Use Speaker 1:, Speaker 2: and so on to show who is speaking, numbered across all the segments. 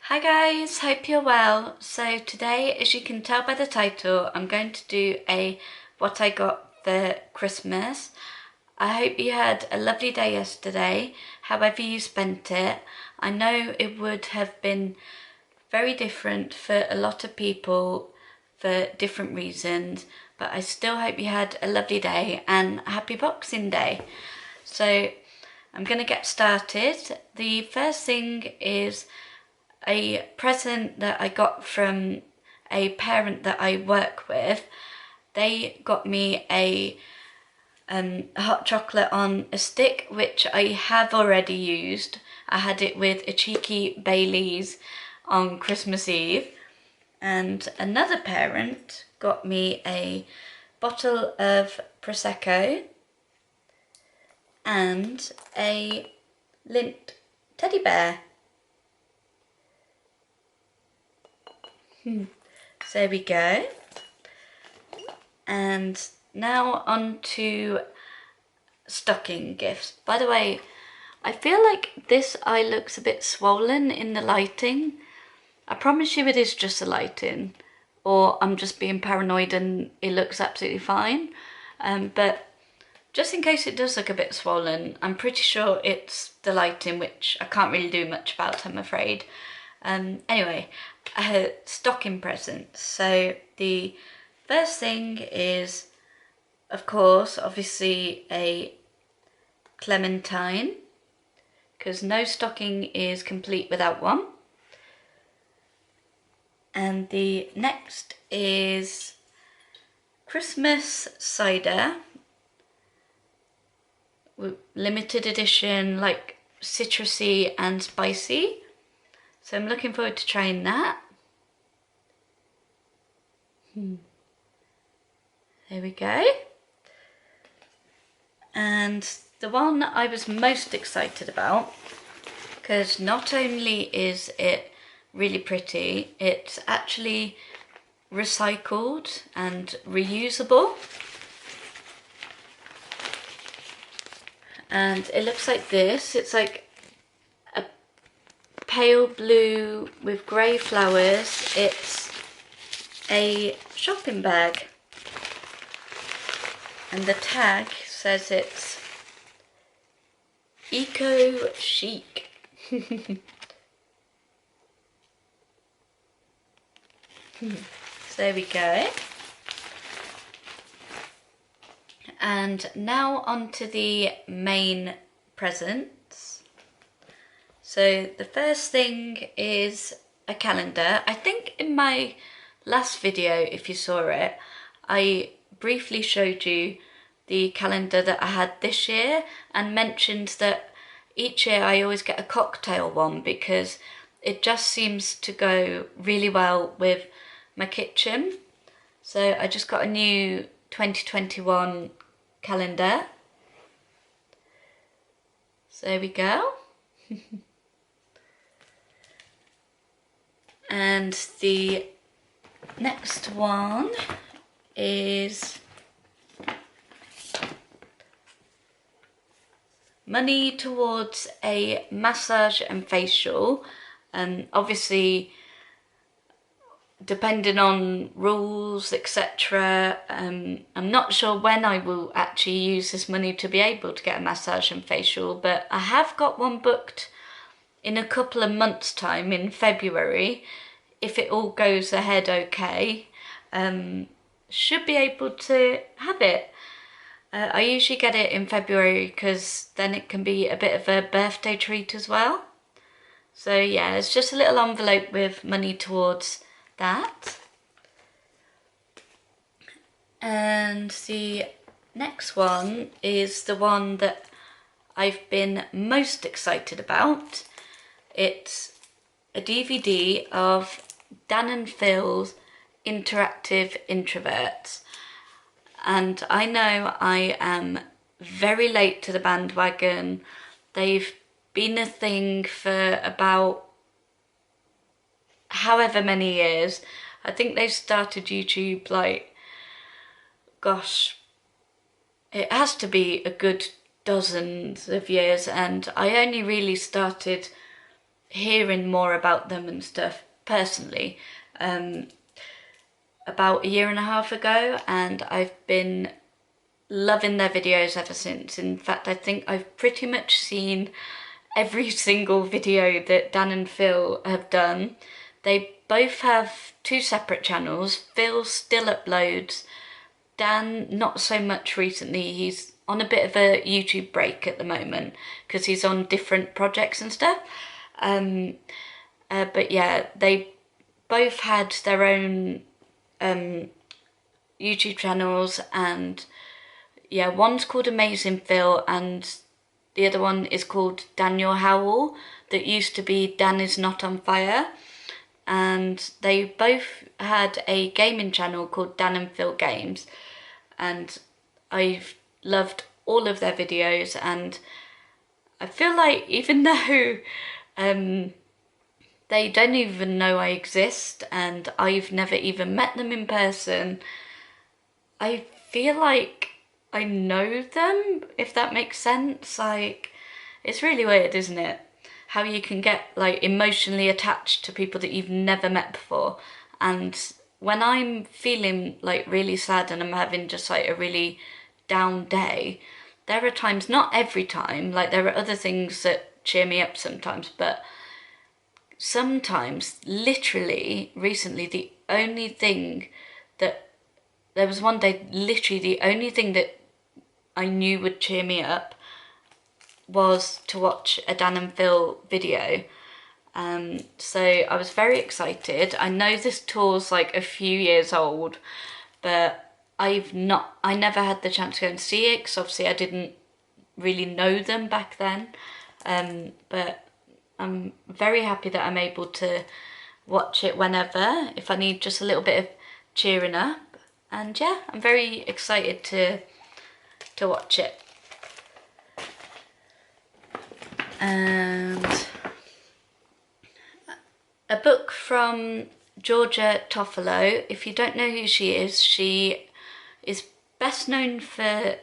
Speaker 1: Hi guys, hope you're well. So today, as you can tell by the title, I'm going to do a what I got for Christmas. I hope you had a lovely day yesterday, however you spent it. I know it would have been very different for a lot of people for different reasons, but I still hope you had a lovely day and happy Boxing Day. So I'm going to get started. The first thing is a present that I got from a parent that I work with. They got me a hot chocolate on a stick, which I have already used. I had it with a cheeky Baileys on Christmas Eve. And another parent got me a bottle of Prosecco and a lint teddy bear. So there we go. And now on to stocking gifts. By the way, I feel like this eye looks a bit swollen in the lighting. I promise you it is just the lighting, or I'm just being paranoid and it looks absolutely fine. But just in case it does look a bit swollen, I'm pretty sure it's the lighting, which I can't really do much about, I'm afraid. Anyway, stocking presents. So the first thing is, of course, obviously a clementine, because no stocking is complete without one. And the next is Christmas cider, limited edition, like citrusy and spicy. So I'm looking forward to trying that. There we go. And the one I was most excited about, because not only is it really pretty, it's actually recycled and reusable. And it looks like this. It's like a pale blue with grey flowers. It's a shopping bag. And the tag says it's eco chic. So there we go. And now on to the main presents. So the first thing is a calendar. I think in my last video, if you saw it, I briefly showed you the calendar that I had this year and mentioned that each year I always get a cocktail one because it just seems to go really well with my kitchen. So I just got a new 2021 calendar. So there we go. And the next one is money towards a massage and facial. Obviously, depending on rules, etc. I'm not sure when I will actually use this money to be able to get a massage and facial, but I have got one booked in a couple of months' time in February. If it all goes ahead okay, should be able to have it. I usually get it in February because then it can be a bit of a birthday treat as well. So yeah, it's just a little envelope with money towards that. And the next one is the one that I've been most excited about. It's a DVD of Dan and Phil's Interactive Introverts. And I know I am very late to the bandwagon. They've been a thing for about however many years. I think they started YouTube like, gosh, it has to be a good dozens of years, and I only really started hearing more about them and stuff personally about a year and a half ago, and I've been loving their videos ever since. In fact, I think I've pretty much seen every single video that Dan and Phil have done. They both have 2 separate channels. Phil still uploads. Dan, not so much recently. He's on a bit of a YouTube break at the moment because he's on different projects and stuff. But yeah, they both had their own YouTube channels, and yeah, one's called Amazing Phil and the other one is called Daniel Howell, that used to be Dan Is Not On Fire. And they both had a gaming channel called Dan and Phil Games, and I've loved all of their videos, and I feel like even though they don't even know I exist and I've never even met them in person, I feel like I know them, if that makes sense. Like, it's really weird, isn't it? How you can get like emotionally attached to people that you've never met before. And when I'm feeling like really sad and I'm having just like a really down day, there are times, not every time, like there are other things that cheer me up sometimes, but sometimes, literally, recently, the only thing that, there was one day, literally the only thing that I knew would cheer me up was to watch a Dan and Phil video. So I was very excited. I know this tour's like a few years old, but I never had the chance to go and see it because obviously I didn't really know them back then. But I'm very happy that I'm able to watch it whenever, if I need just a little bit of cheering up. And yeah, I'm very excited to watch it. And a book from Georgia Toffolo. If you don't know who she is best known for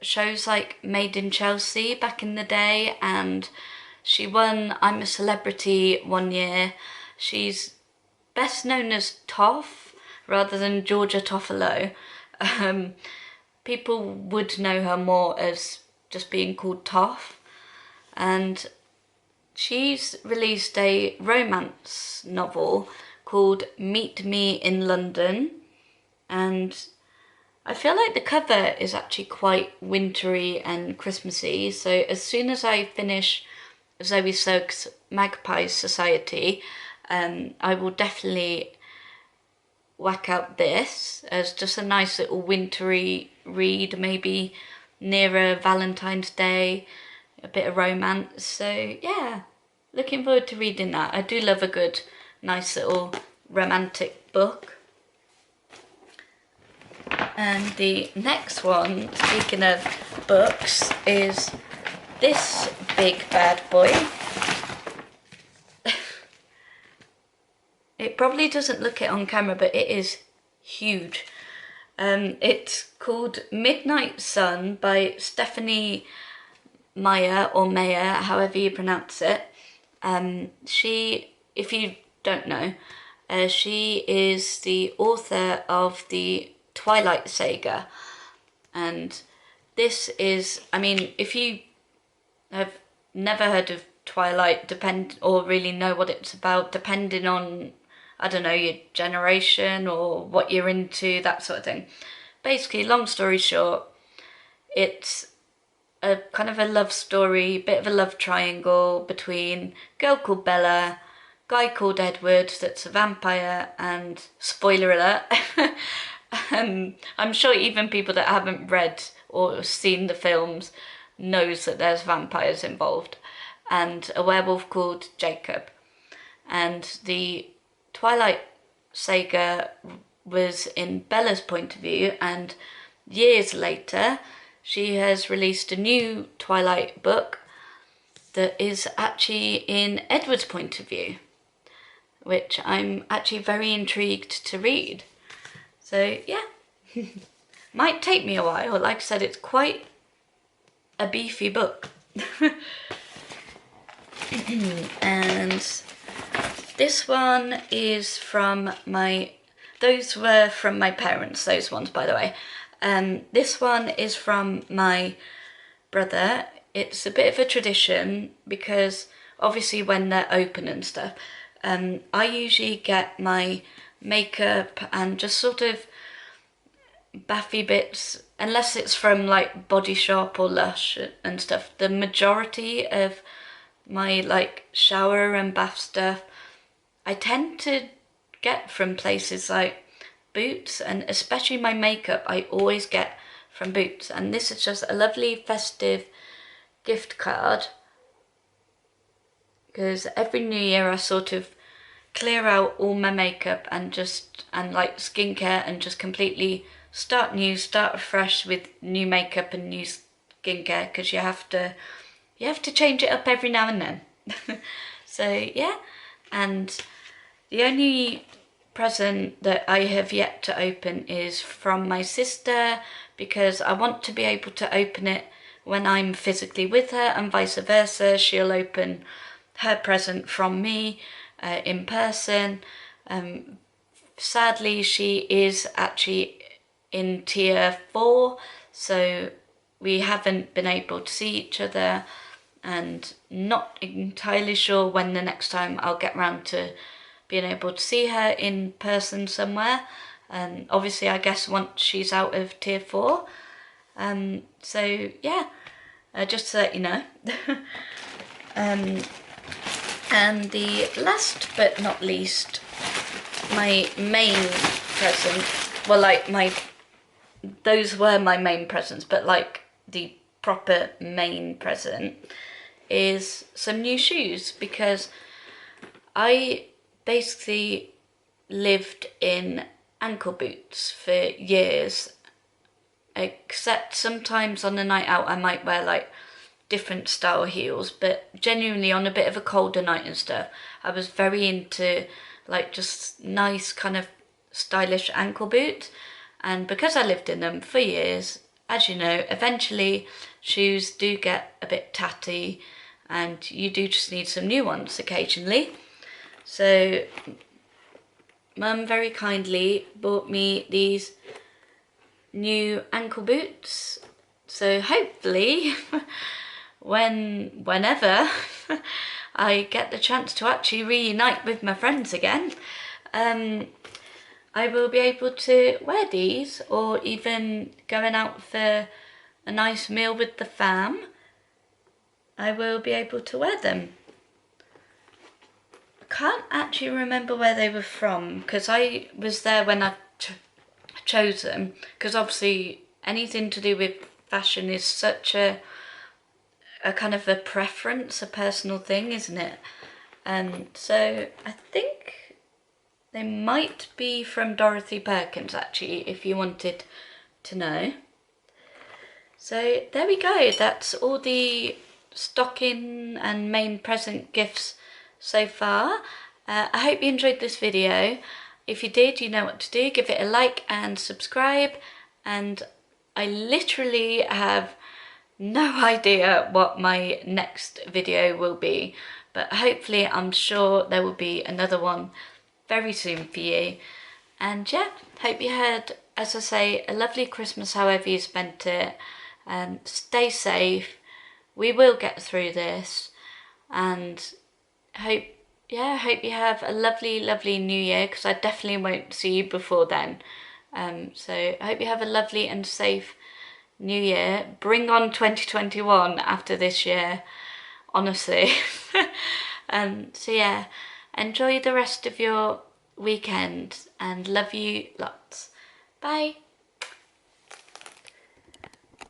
Speaker 1: shows like Made in Chelsea back in the day, and she won I'm a Celebrity one year. She's best known as Toff rather than Georgia Toffolo. People would know her more as just being called Toff. And she's released a romance novel called Meet Me in London, and I feel like the cover is actually quite wintry and Christmassy, so as soon as I finish Zoe Suggs' Magpie Society, I will definitely whack out this as just a nice little wintry read, maybe nearer Valentine's Day, a bit of romance. So yeah, looking forward to reading that. I do love a good, nice little romantic book. And the next one, speaking of books, is this big bad boy. It probably doesn't look it on camera, but it is huge. It's called Midnight Sun by Stephanie Meyer, or Mayer, however you pronounce it. She, if you don't know, she is the author of the Twilight Saga. And this is, I mean, if you have never heard of Twilight, or really know what it's about, depending on, I don't know, your generation or what you're into, that sort of thing. Basically, long story short, it's a kind of a love story, bit of a love triangle between a girl called Bella, guy called Edward that's a vampire, and spoiler alert, I'm sure even people that haven't read or seen the films knows that there's vampires involved, and a werewolf called Jacob. And the Twilight Saga was in Bella's point of view, and years later she has released a new Twilight book that is actually in Edward's point of view, which I'm actually very intrigued to read. So yeah, might take me a while. Like I said, it's quite a beefy book. And this one is from those were from my parents, those ones, by the way. This one is from my brother. It's a bit of a tradition because obviously when they're open and stuff, I usually get my makeup and just sort of bathy bits, unless it's from like Body Shop or Lush and stuff. The majority of my like shower and bath stuff I tend to get from places like Boots, and especially my makeup I always get from Boots. And this is just a lovely festive gift card, because every new year I sort of clear out all my makeup and like skincare, and just completely start afresh with new makeup and new skincare, because you have to change it up every now and then. So yeah, and the only present that I have yet to open is from my sister, because I want to be able to open it when I'm physically with her, and vice versa. She'll open her present from me in person. Sadly, she is actually in tier 4, so we haven't been able to see each other, and not entirely sure when the next time I'll get round to being able to see her in person somewhere. Obviously, I guess once she's out of tier 4. So yeah, just to let you know. And the last but not least, my main present, well, like those were my main presents, but like the proper main present is some new shoes, because I basically lived in ankle boots for years, except sometimes on a night out I might wear like different style heels, but genuinely on a bit of a colder night and stuff, I was very into like just nice kind of stylish ankle boots. And because I lived in them for years, as you know, eventually shoes do get a bit tatty and you do just need some new ones occasionally. So Mum very kindly bought me these new ankle boots. So hopefully whenever I get the chance to actually reunite with my friends again, I will be able to wear these, or even going out for a nice meal with the fam, I will be able to wear them. I can't actually remember where they were from, because I was there when I chose them, because obviously anything to do with fashion is such a kind of a preference, a personal thing, isn't it? So I think they might be from Dorothy Perkins, actually, if you wanted to know. So there we go, that's all the stocking and main present gifts so far. I hope you enjoyed this video. If you did, you know what to do. Give it a like and subscribe. And I literally have no idea what my next video will be, but hopefully I'm sure there will be another one very soon for you. And yeah, hope you had, as I say, a lovely Christmas however you spent it. Stay safe, we will get through this, and hope you have a lovely new year, because I definitely won't see you before then. So I hope you have a lovely and safe new year. Bring on 2021 after this year, honestly. So yeah, enjoy the rest of your weekend and love you lots. Bye.